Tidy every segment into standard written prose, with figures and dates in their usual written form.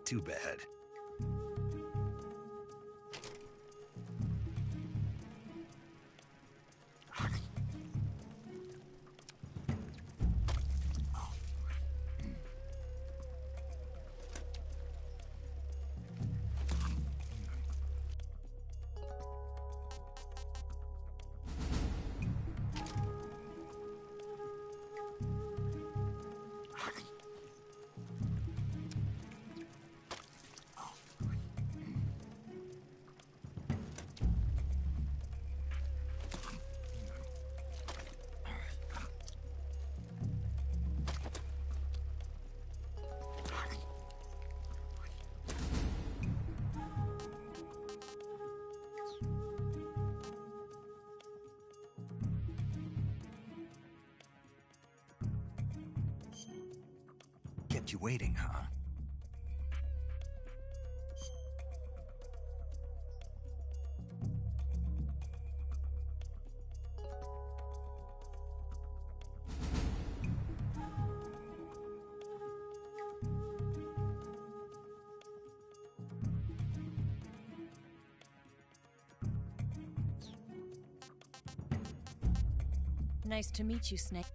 too bad. Kept you waiting, huh? Nice to meet you, Snake.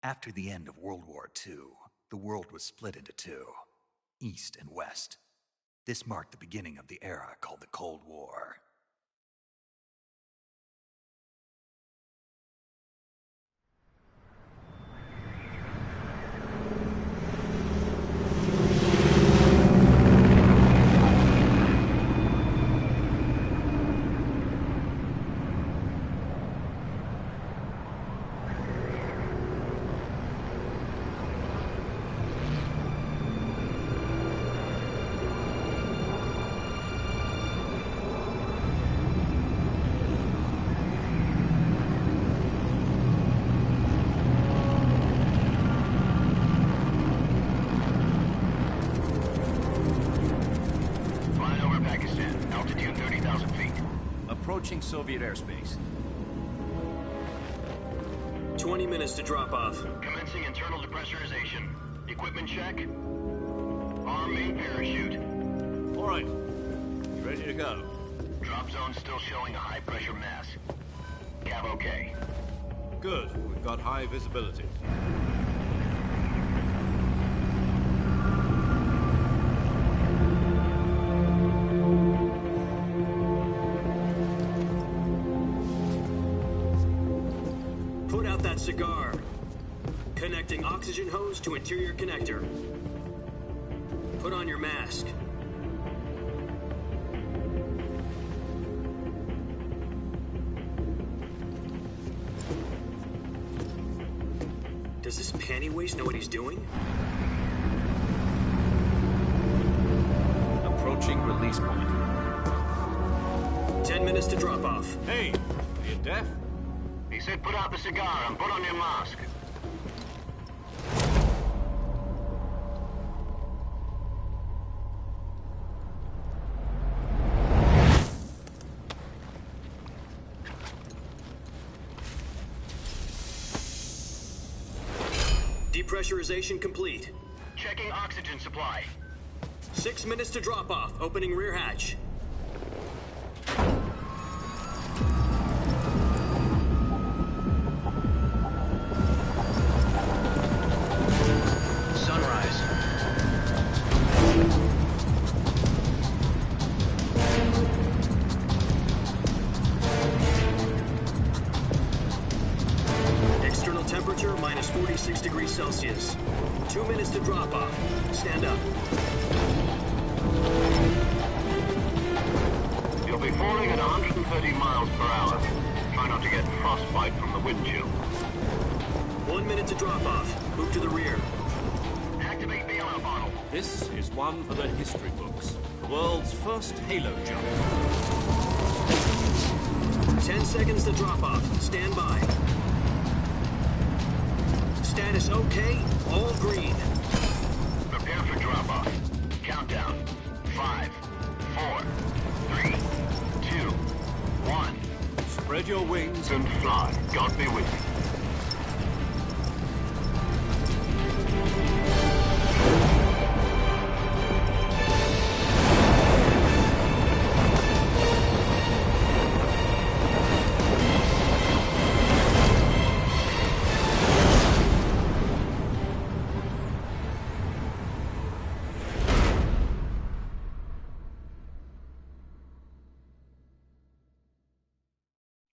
After the end of World War II, the world was split into two, East and West. This marked the beginning of the era called the Cold War. Approaching Soviet airspace. 20 minutes to drop off. Commencing internal depressurization. Equipment check. Arm main parachute. All right. You ready to go? Drop zone still showing a high pressure mass. Cav okay. Good. We've got high visibility. Put out that cigar. Connecting oxygen hose to interior connector. Put on your mask. waste know what he's doing? Approaching release point. 10 minutes to drop off. Hey, are you deaf? He said put out the cigar and put on your mask. Depressurization complete. Checking oxygen supply. 6 minutes to drop off. Opening rear hatch. Sunrise. External temperature minus 46 degrees Celsius. 2 minutes to drop off. Stand up. You'll be falling at 130 miles per hour. Try not to get frostbite from the wind chill. 1 minute to drop off. Move to the rear. Activate bailout bottle. This is one for the history books. The world's first halo jump. 10 seconds to drop off. Stand by. Status okay. All green. Prepare for drop-off. Countdown. 5, 4, 3, 2, 1. Spread your wings And fly. God be with you.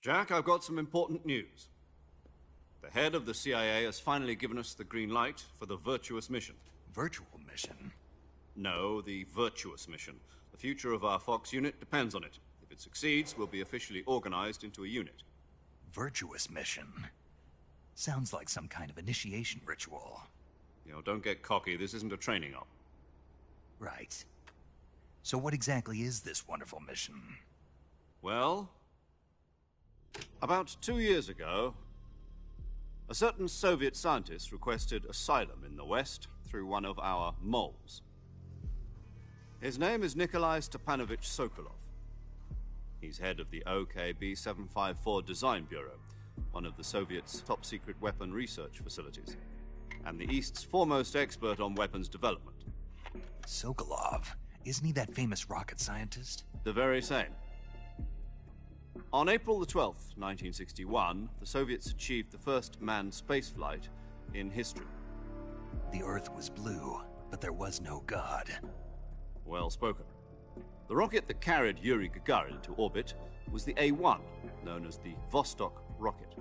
Jack, I've got some important news. The head of the CIA has finally given us the green light for the Virtuous mission. Virtual mission? No, the Virtuous mission. The future of our Fox unit depends on it. If it succeeds, we'll be officially organized into a unit. Virtuous mission? Sounds like some kind of initiation ritual. You know, don't get cocky. This isn't a training op. Right. So what exactly is this wonderful mission? Well, about 2 years ago, a certain Soviet scientist requested asylum in the West through one of our moles. His name is Nikolai Stepanovich Sokolov. He's head of the OKB-754 Design Bureau, one of the Soviets' top-secret weapon research facilities, and the East's foremost expert on weapons development. Sokolov? Isn't he that famous rocket scientist? The very same. On April the 12th, 1961, the Soviets achieved the first manned spaceflight in history. The Earth was blue, but there was no God. Well spoken. The rocket that carried Yuri Gagarin into orbit was the A-1, known as the Vostok rocket.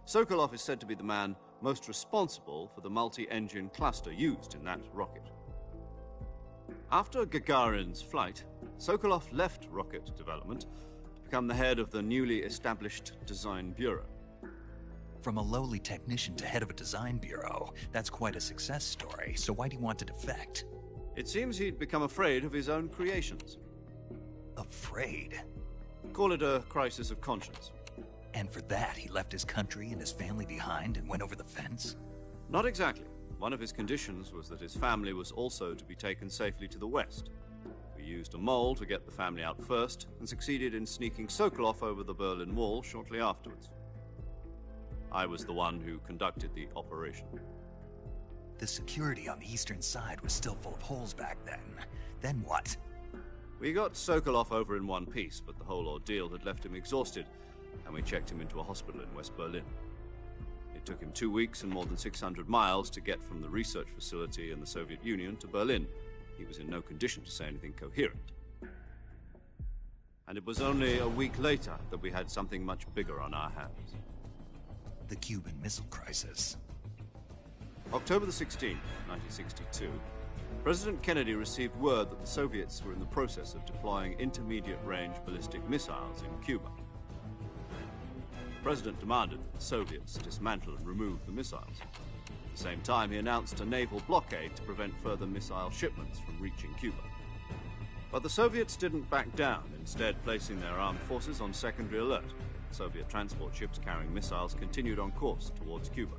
Sokolov is said to be the man most responsible for the multi-engine cluster used in that rocket. After Gagarin's flight, Sokolov left rocket development to become the head of the newly established Design Bureau. From a lowly technician to head of a design bureau, that's quite a success story, so why do you want to defect? It seems he'd become afraid of his own creations. Afraid? Call it a crisis of conscience. And for that, he left his country and his family behind and went over the fence? Not exactly. One of his conditions was that his family was also to be taken safely to the West. We used a mole to get the family out first, and succeeded in sneaking Sokolov over the Berlin Wall shortly afterwards. I was the one who conducted the operation. The security on the eastern side was still full of holes back then. Then what? We got Sokolov over in one piece, but the whole ordeal had left him exhausted, and we checked him into a hospital in West Berlin. It took him 2 weeks and more than 600 miles to get from the research facility in the Soviet Union to Berlin. He was in no condition to say anything coherent. And it was only a week later that we had something much bigger on our hands. The Cuban Missile Crisis. October the 16th, 1962, President Kennedy received word that the Soviets were in the process of deploying intermediate-range ballistic missiles in Cuba. The President demanded that the Soviets dismantle and remove the missiles. the same time, he announced a naval blockade to prevent further missile shipments from reaching Cuba. But the Soviets didn't back down, instead placing their armed forces on secondary alert. Soviet transport ships carrying missiles continued on course towards Cuba.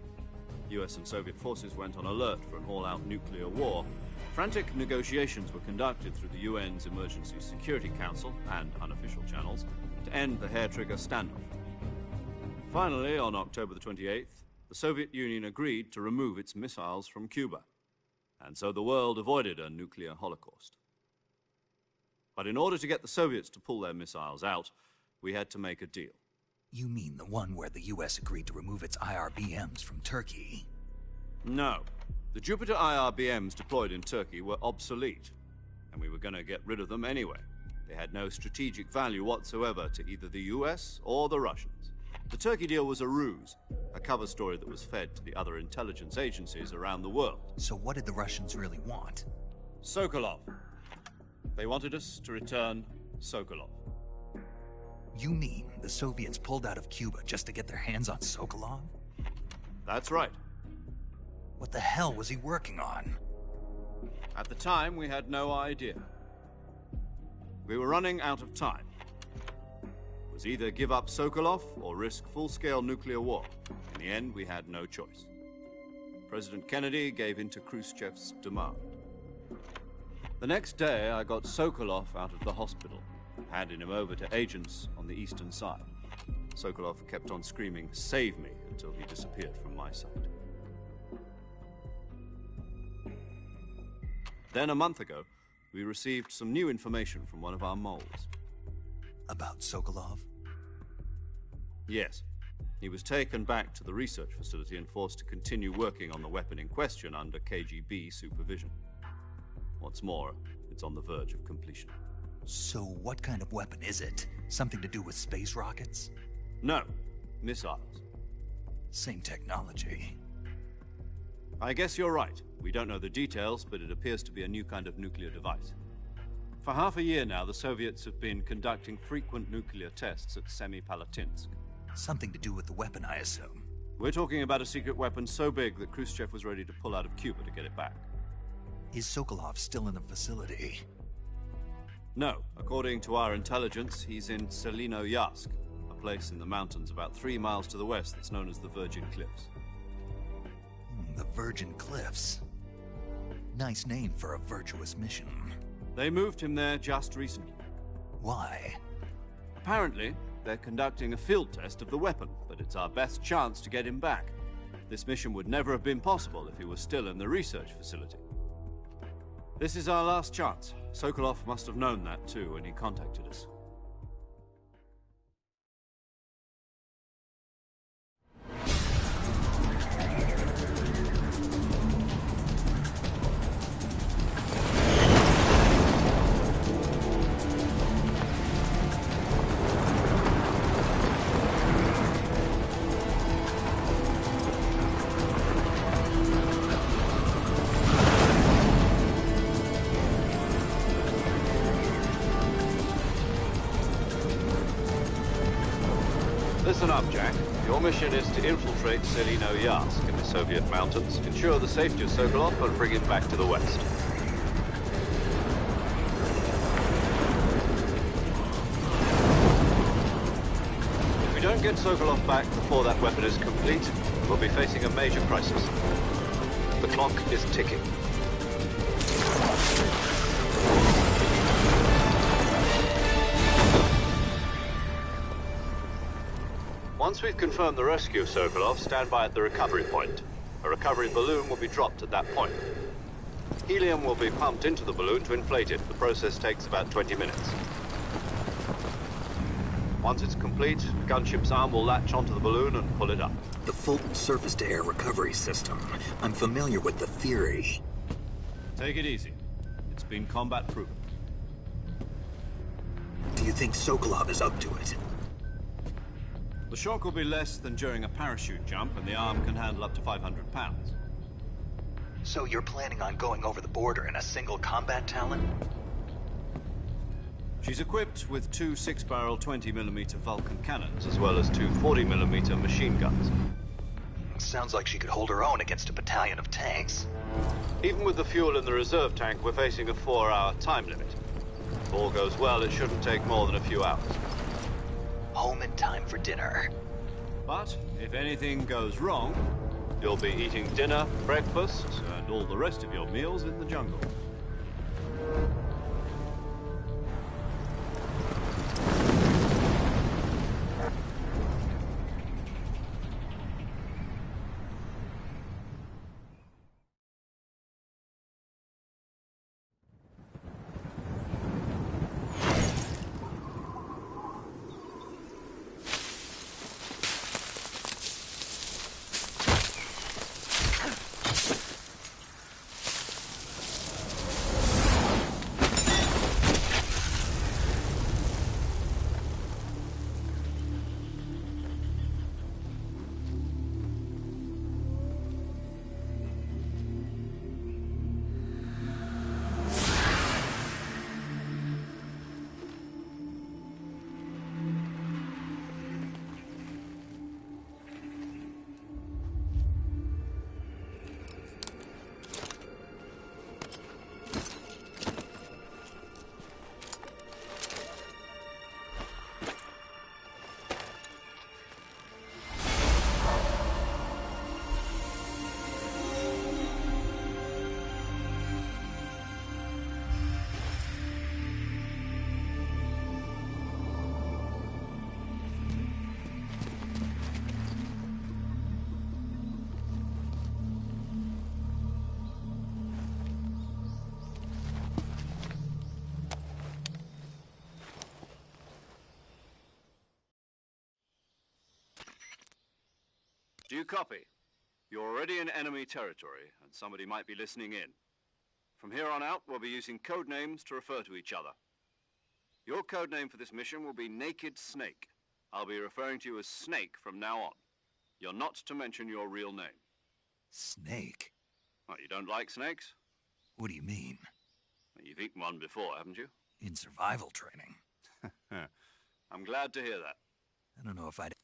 US and Soviet forces went on alert for an all-out nuclear war. Frantic negotiations were conducted through the UN's Emergency Security Council and unofficial channels to end the hair-trigger standoff. Finally, on October the 28th, the Soviet Union agreed to remove its missiles from Cuba, and so the world avoided a nuclear holocaust. But in order to get the Soviets to pull their missiles out, we had to make a deal. You mean the one where the US agreed to remove its IRBMs from Turkey? No. The Jupiter IRBMs deployed in Turkey were obsolete, and we were going to get rid of them anyway. They had no strategic value whatsoever to either the US or the Russians. The Turkey deal was a ruse, a cover story that was fed to the other intelligence agencies around the world. So what did the Russians really want? Sokolov. They wanted us to return Sokolov. You mean the Soviets pulled out of Cuba just to get their hands on Sokolov? That's right. What the hell was he working on? At the time, we had no idea. We were running out of time. It was either give up Sokolov or risk full-scale nuclear war. In the end, we had no choice. President Kennedy gave in to Khrushchev's demand. The next day, I got Sokolov out of the hospital, handing him over to agents on the eastern side. Sokolov kept on screaming, "Save me," until he disappeared from my sight. Then, a month ago, we received some new information from one of our moles. About Sokolov? Yes. He was taken back to the research facility and forced to continue working on the weapon in question under KGB supervision. What's more, it's on the verge of completion. So what kind of weapon is it? Something to do with space rockets? No, missiles. Same technology. I guess you're right. We don't know the details, but it appears to be a new kind of nuclear device. For half a year now, the Soviets have been conducting frequent nuclear tests at Semipalatinsk. Something to do with the weapon, I assume. We're talking about a secret weapon so big that Khrushchev was ready to pull out of Cuba to get it back. Is Sokolov still in the facility? No. According to our intelligence, he's in Selinoyarsk, a place in the mountains about 3 miles to the west that's known as the Virgin Cliffs. The Virgin Cliffs. Nice name for a virtuous mission. They moved him there just recently. Why? Apparently, they're conducting a field test of the weapon, but it's our best chance to get him back. This mission would never have been possible if he was still in the research facility. This is our last chance. Sokolov must have known that too when he contacted us. Listen up, Jack. Your mission is to infiltrate Selinoyarsk in the Soviet mountains, ensure the safety of Sokolov, and bring him back to the west. If we don't get Sokolov back before that weapon is complete, we'll be facing a major crisis. The clock is ticking. Once we've confirmed the rescue of Sokolov, stand by at the recovery point. A recovery balloon will be dropped at that point. Helium will be pumped into the balloon to inflate it. The process takes about 20 minutes. Once it's complete, the gunship's arm will latch onto the balloon and pull it up. The Fulton surface-to-air recovery system. I'm familiar with the theory. Take it easy. It's been combat-proven. Do you think Sokolov is up to it? The shock will be less than during a parachute jump, and the arm can handle up to 500 pounds. So you're planning on going over the border in a single combat Talon? She's equipped with 2 6-barrel 20mm Vulcan cannons, as well as 2 40mm machine guns. sounds like she could hold her own against a battalion of tanks. Even with the fuel in the reserve tank, we're facing a 4-hour time limit. If all goes well, it shouldn't take more than a few hours. Home in time for dinner. But if anything goes wrong, you'll be eating dinner, breakfast, and all the rest of your meals in the jungle. Do you copy? You're already in enemy territory, and somebody might be listening in. From here on out, we'll be using code names to refer to each other. Your code name for this mission will be Naked Snake. I'll be referring to you as Snake from now on. You're not to mention your real name. Snake? What, you don't like snakes? What do you mean? Well, you've eaten one before, haven't you? In survival training. I'm glad to hear that. I don't know if I'd...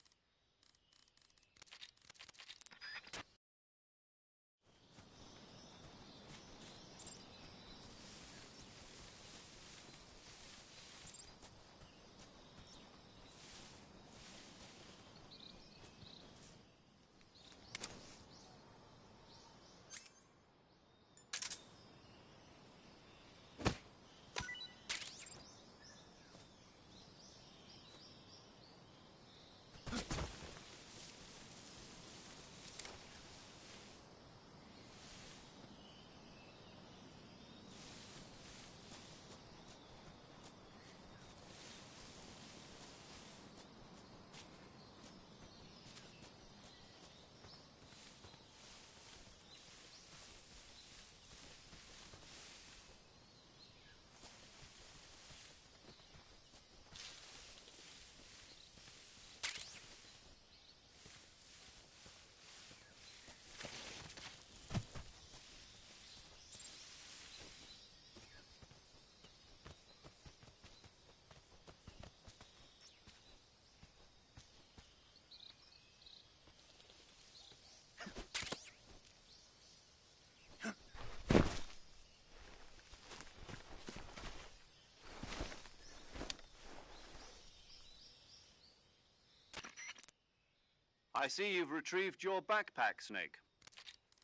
I see you've retrieved your backpack, Snake.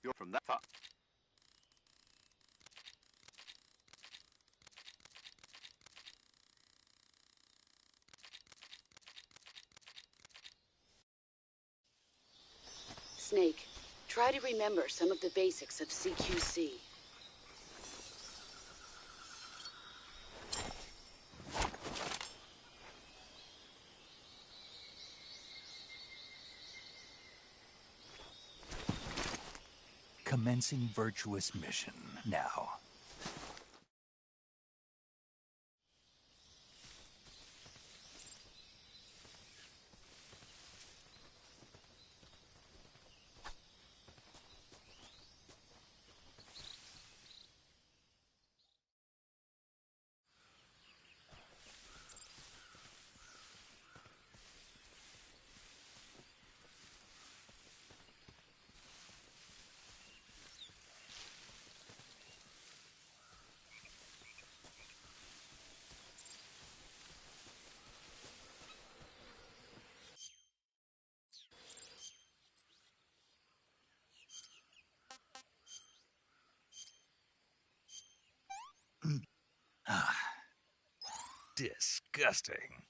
You're from that far. Snake, try to remember some of the basics of CQC. Commencing virtuous mission now. Disgusting.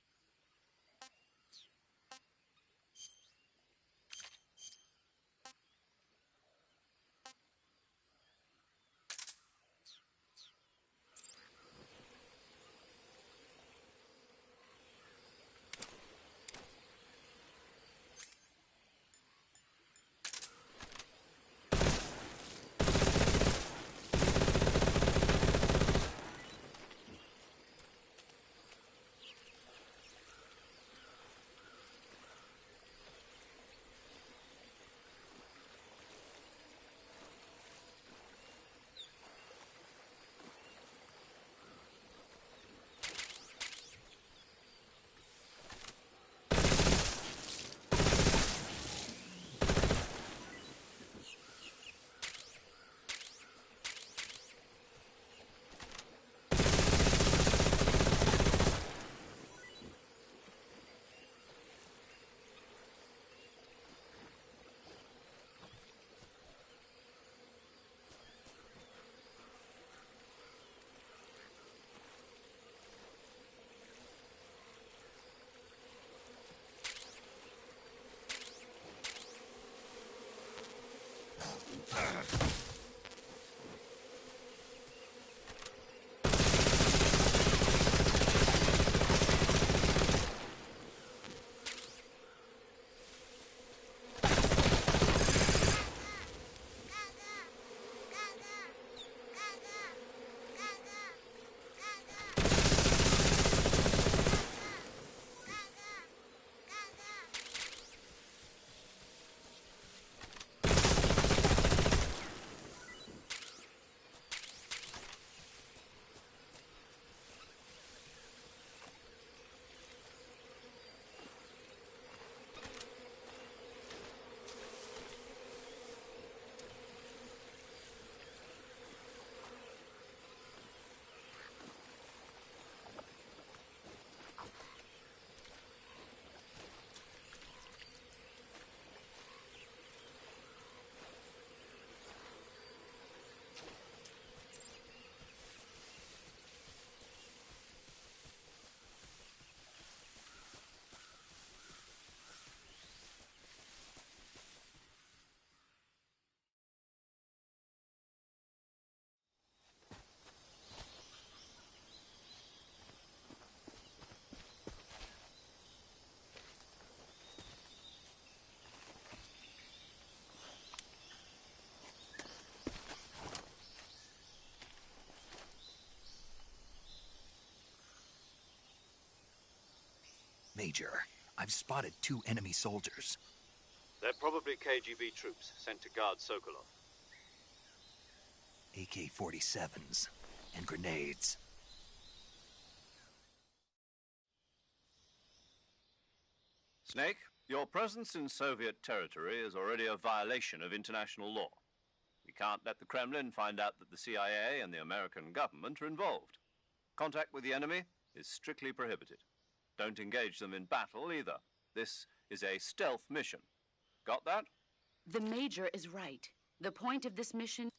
Major, I've spotted 2 enemy soldiers. They're probably KGB troops sent to guard Sokolov. AK-47s and grenades. Snake, your presence in Soviet territory is already a violation of international law. We can't let the Kremlin find out that the CIA and the American government are involved. Contact with the enemy is strictly prohibited. Don't engage them in battle either. This is a stealth mission. Got that? The Major is right. The point of this mission...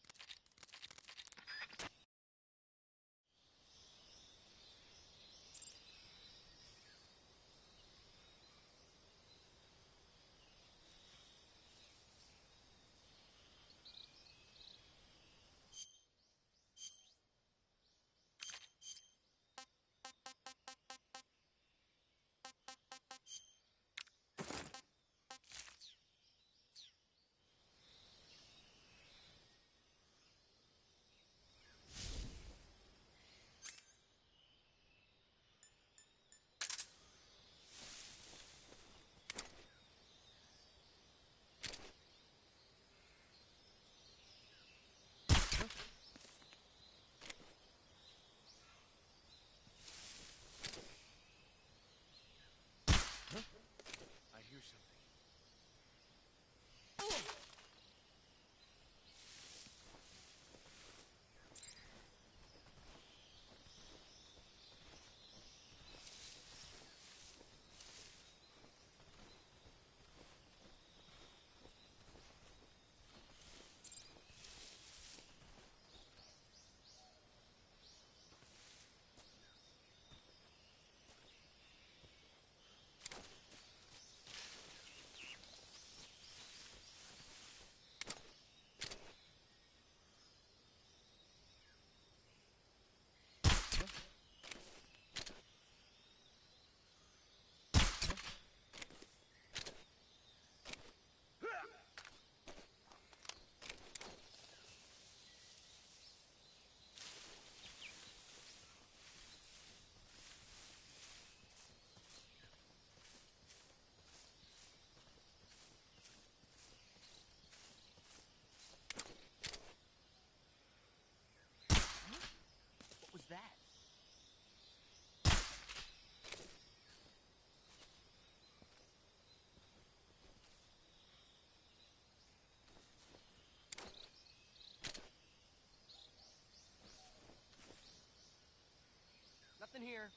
Nothing here.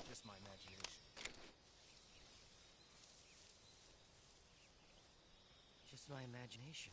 Just my imagination. Just my imagination.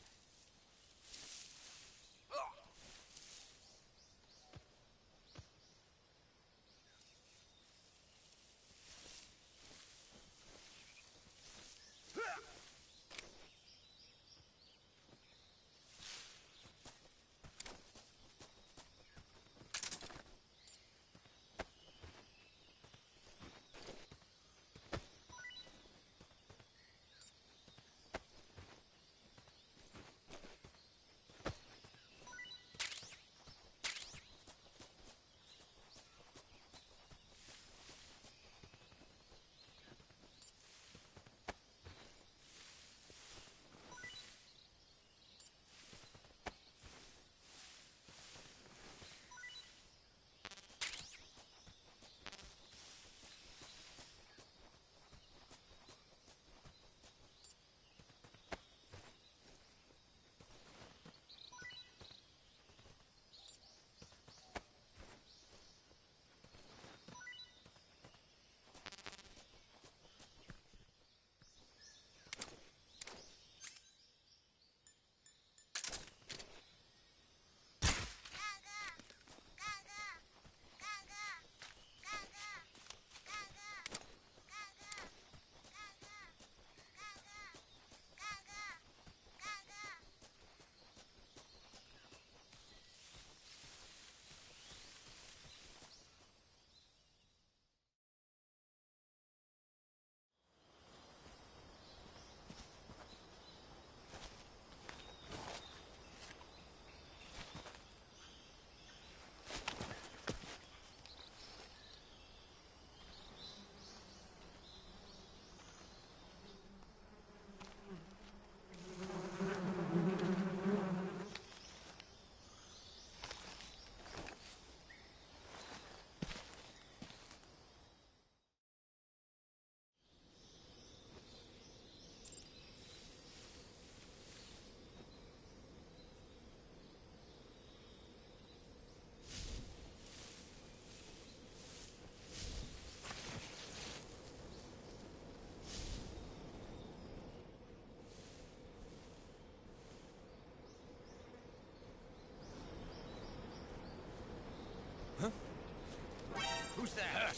Who's there?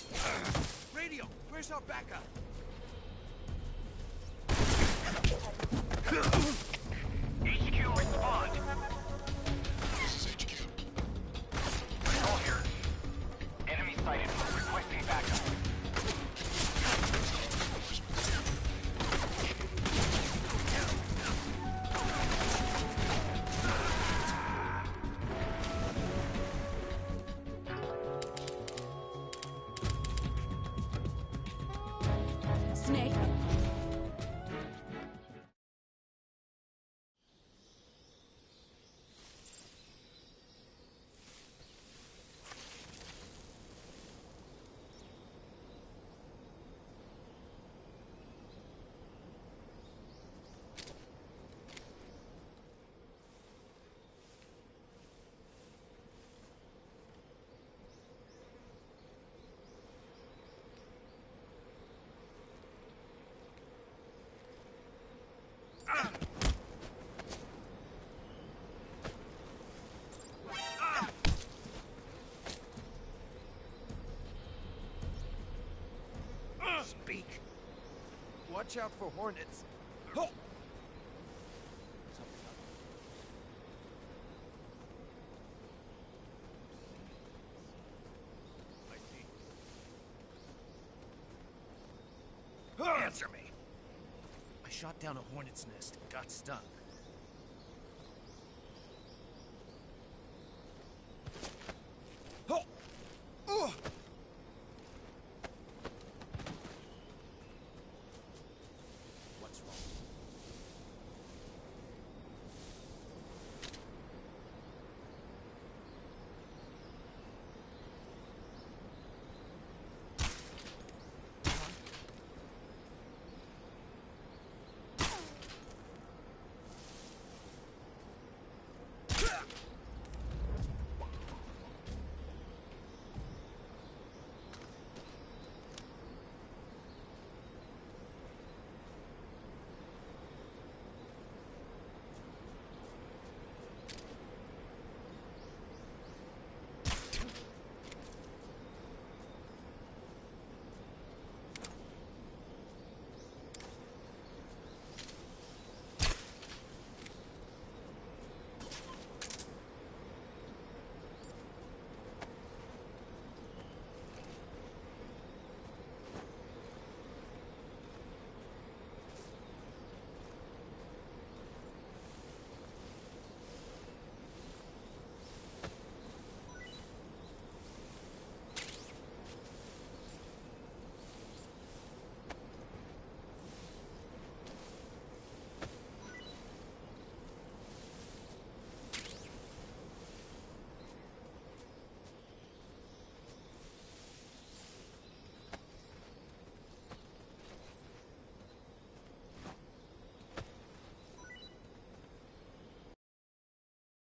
Radio, where's our backup? HQ, respond. This is HQ. All here. Enemy sighted. Requesting backup. Snake. Speak. Watch out for hornets. Oh! I see. Answer me. I shot down a hornet's nest and got stung.